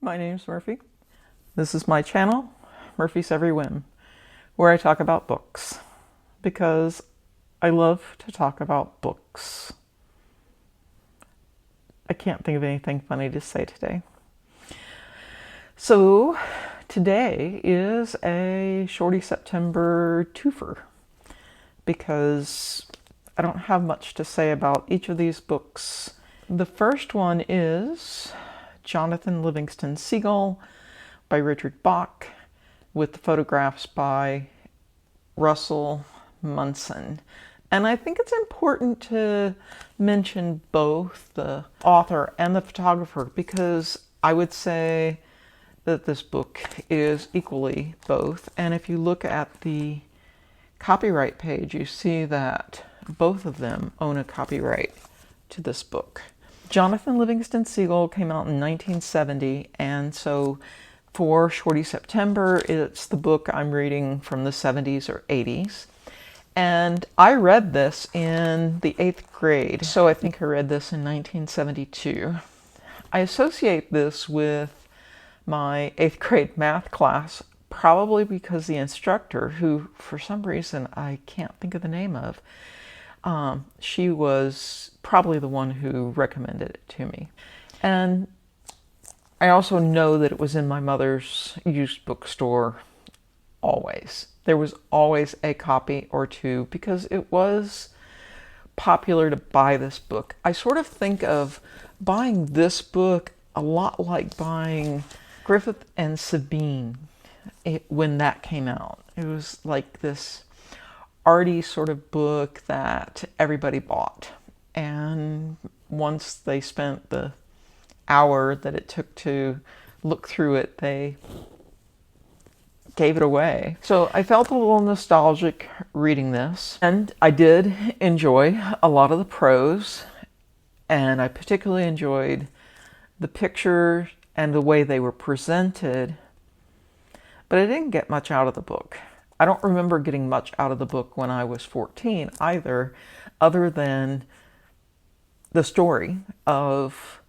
My name's Murphy. This is my channel, Murphy's Every Whim, where I talk about books, because I love to talk about books. I can't think of anything funny to say today. So today is a Shorty September twofer, because I don't have much to say about each of these books. The first one is Jonathan Livingston Seagull by Richard Bach, with the photographs by Russell Munson. And I think it's important to mention both the author and the photographer, because I would say that this book is equally both. And if you look at the copyright page, you see that both of them own a copyright to this book. Jonathan Livingston Seagull came out in 1970, and so for Shorty September, it's the book I'm reading from the 70s or 80s. And I read this in the 8th grade, so I think I read this in 1972. I associate this with my 8th grade math class, probably because the instructor, who for some reason I can't think of the name of, she was probably the one who recommended it to me. And I also know that it was in my mother's used bookstore always. There was always a copy or two, because it was popular to buy this book. I sort of think of buying this book a lot like buying Griffith and Sabine when that came out. It was like this arty sort of book that everybody bought. And once they spent the hour that it took to look through it, they gave it away. So I felt a little nostalgic reading this, and I did enjoy a lot of the prose, and I particularly enjoyed the picture and the way they were presented, but I didn't get much out of the book. I don't remember getting much out of the book when I was 14 either, other than the story of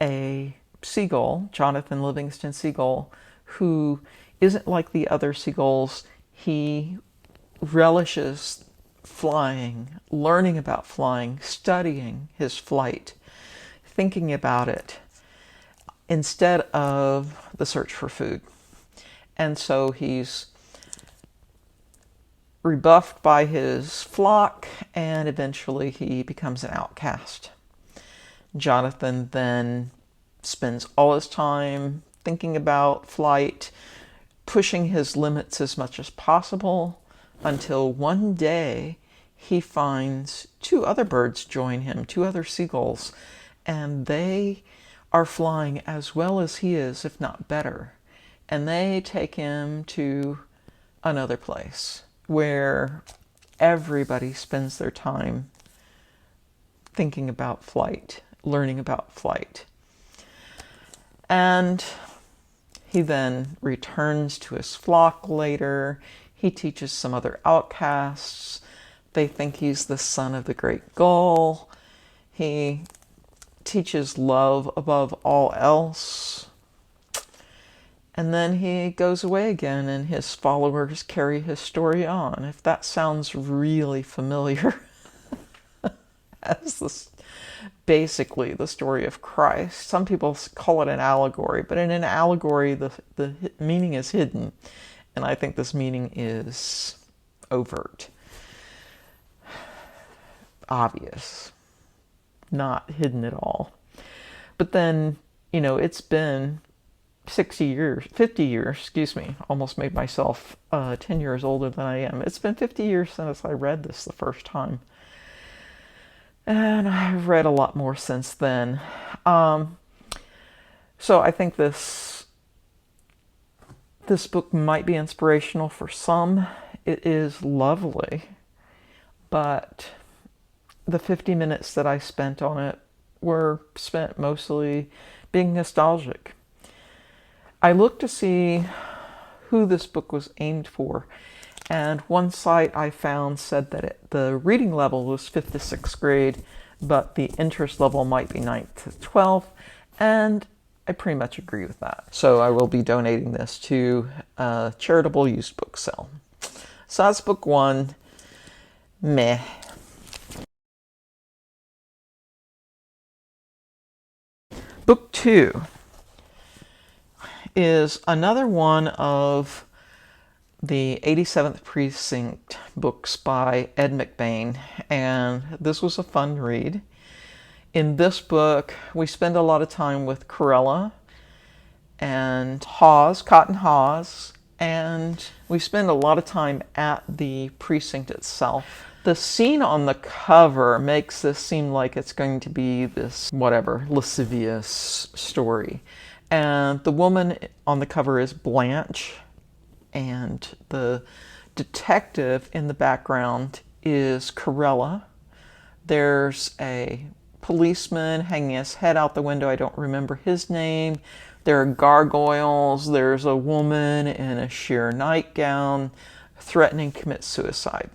a seagull, Jonathan Livingston Seagull, who isn't like the other seagulls. He relishes flying, learning about flying, studying his flight, thinking about it, instead of the search for food. And so he's rebuffed by his flock, and eventually he becomes an outcast. Jonathan then spends all his time thinking about flight, pushing his limits as much as possible, until one day he finds two other birds join him, two other seagulls, and they are flying as well as he is, if not better. And they take him to another place where everybody spends their time thinking about flight, learning about flight. And he then returns to his flock later. He teaches some other outcasts. They think he's the son of the great gull. He teaches love above all else. And then he goes away again, and his followers carry his story on. If that sounds really familiar, as basically the story of Christ. Some people call it an allegory, but in an allegory, the meaning is hidden. And I think this meaning is overt, obvious, not hidden at all. But then, you know, it's been 50 years, excuse me, almost made myself 10 years older than I am. It's been 50 years since I read this the first time. And I've read a lot more since then. So I think this book might be inspirational for some. It is lovely, but the 50 minutes that I spent on it were spent mostly being nostalgic. I looked to see who this book was aimed for, and one site I found said that the reading level was 5th to 6th grade, but the interest level might be 9th to 12th, and I pretty much agree with that. So I will be donating this to a charitable used book sale. So that's book one. Meh. Book two is another one of the 87th Precinct books by Ed McBain, and this was a fun read. In this book, we spend a lot of time with Corella and Hawes, Cotton Hawes, and we spend a lot of time at the precinct itself. The scene on the cover makes this seem like it's going to be this, whatever, lascivious story. And the woman on the cover is Blanche, and the detective in the background is Corella. There's a policeman hanging his head out the window. I don't remember his name. There are gargoyles. There's a woman in a sheer nightgown threatening to commit suicide.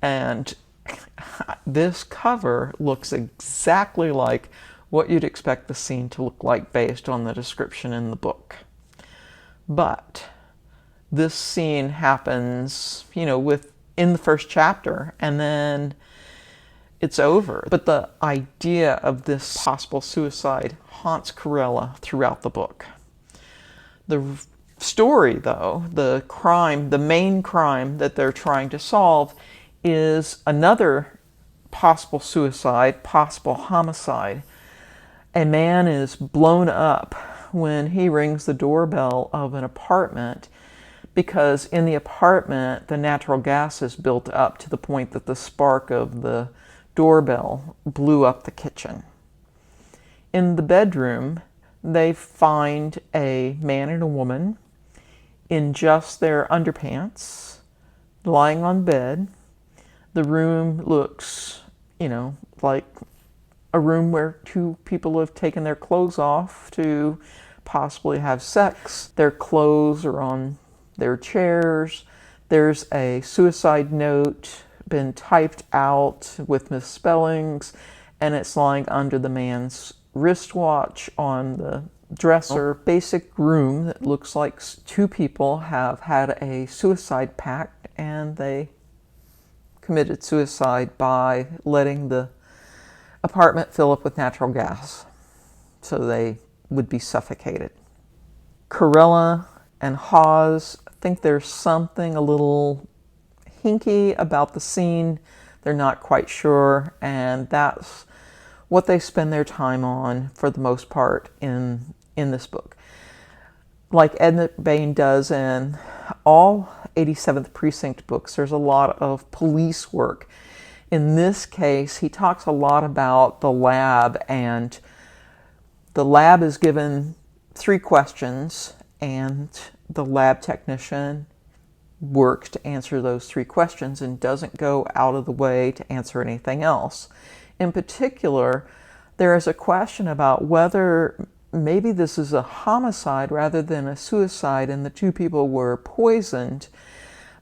And this cover looks exactly like what you'd expect the scene to look like based on the description in the book. But this scene happens, in the first chapter, and then it's over. But the idea of this possible suicide haunts Corella throughout the book. The story, though, the main crime that they're trying to solve is another possible suicide, possible homicide. A man is blown up when he rings the doorbell of an apartment because in the apartment the natural gas is built up to the point that the spark of the doorbell blew up the kitchen. In the bedroom, they find a man and a woman in just their underpants, lying on bed. The room looks, like a room where two people have taken their clothes off to possibly have sex. Their clothes are on their chairs. There's a suicide note been typed out with misspellings, and it's lying under the man's wristwatch on the dresser. Basic room that looks like two people have had a suicide pact, and they committed suicide by letting the apartment fill up with natural gas so they would be suffocated. Corella and Hawes think there's something a little hinky about the scene. They're not quite sure, and that's what they spend their time on for the most part in this book. Like Ed McBain does in all 87th Precinct books, there's a lot of police work. In this case, he talks a lot about the lab, and the lab is given 3 questions, and the lab technician works to answer those 3 questions and doesn't go out of the way to answer anything else. In particular, there is a question about whether maybe this is a homicide rather than a suicide, and the 2 people were poisoned,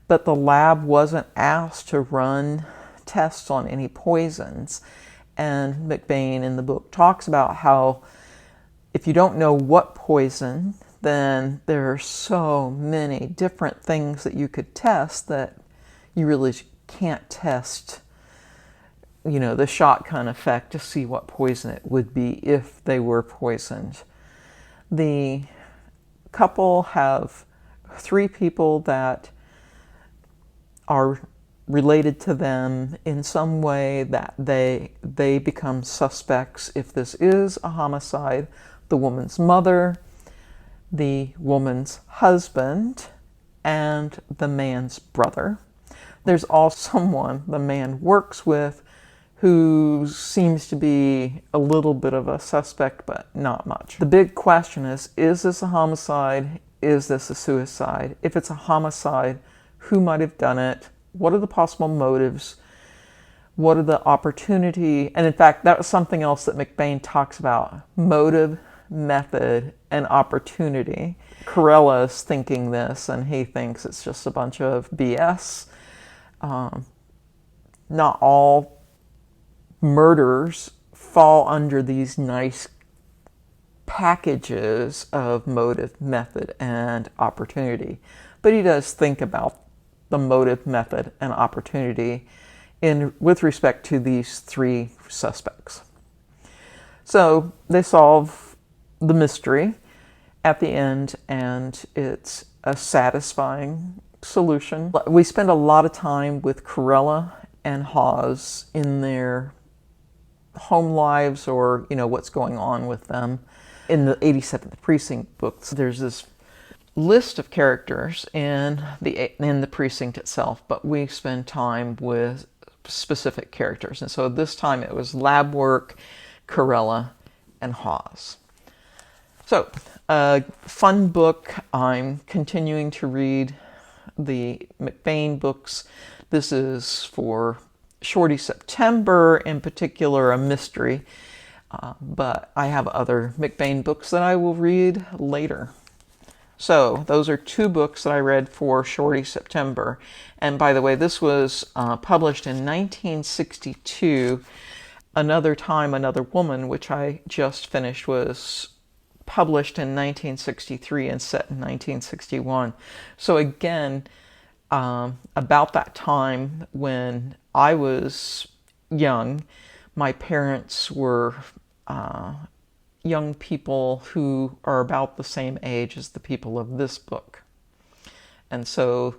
but the lab wasn't asked to run tests on any poisons. And McBain in the book talks about how if you don't know what poison, then there are so many different things that you could test that you really can't test, the shotgun effect to see what poison it would be if they were poisoned. The couple have 3 people that are related to them in some way that they become suspects if this is a homicide. The woman's mother, the woman's husband, and the man's brother. There's also someone the man works with who seems to be a little bit of a suspect, but not much. The big question is this a homicide? Is this a suicide? If it's a homicide, who might have done it? What are the possible motives? What are the opportunity? And in fact, that was something else that McBain talks about: motive, method, and opportunity. Corella is thinking this, and he thinks it's just a bunch of BS. Not all murders fall under these nice packages of motive, method, and opportunity. But he does think about the motive, method, and opportunity with respect to these three suspects. So they solve the mystery at the end, and it's a satisfying solution. We spend a lot of time with Corella and Hawes in their home lives, or what's going on with them. In the 87th Precinct books, there's this list of characters in the precinct itself, but we spend time with specific characters. And so this time it was lab work, Corella, and Hawes. So, a fun book. I'm continuing to read the McBain books. This is for Shorty September, in particular, a mystery. But I have other McBain books that I will read later. So those are two books that I read for Shorty September. And by the way, this was published in 1962. Another Time, Another Woman, which I just finished, was published in 1963 and set in 1961. So again, about that time when I was young, my parents were young people who are about the same age as the people of this book. And so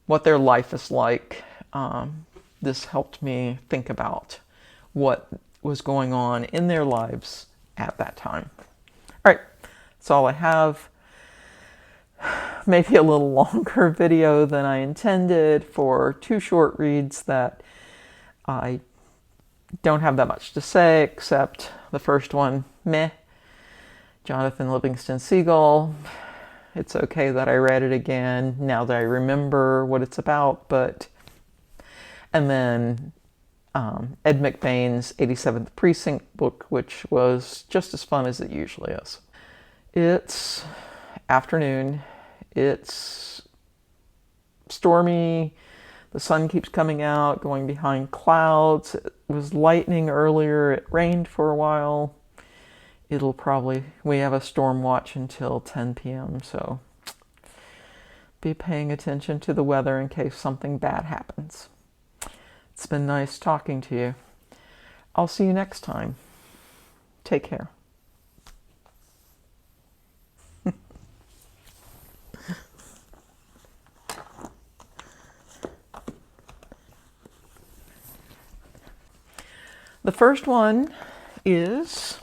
what their life is like, this helped me think about what was going on in their lives at that time. All right, that's all I have. Maybe a little longer video than I intended for two short reads that I don't have that much to say, except the first one, meh. Jonathan Livingston Seagull. It's okay that I read it again now that I remember what it's about, and then Ed McBain's 87th Precinct book, which was just as fun as it usually is. It's afternoon. It's stormy. The sun keeps coming out, going behind clouds. It was lightning earlier. It rained for a while. We have a storm watch until 10 p.m., so be paying attention to the weather in case something bad happens. It's been nice talking to you. I'll see you next time. Take care. The first one is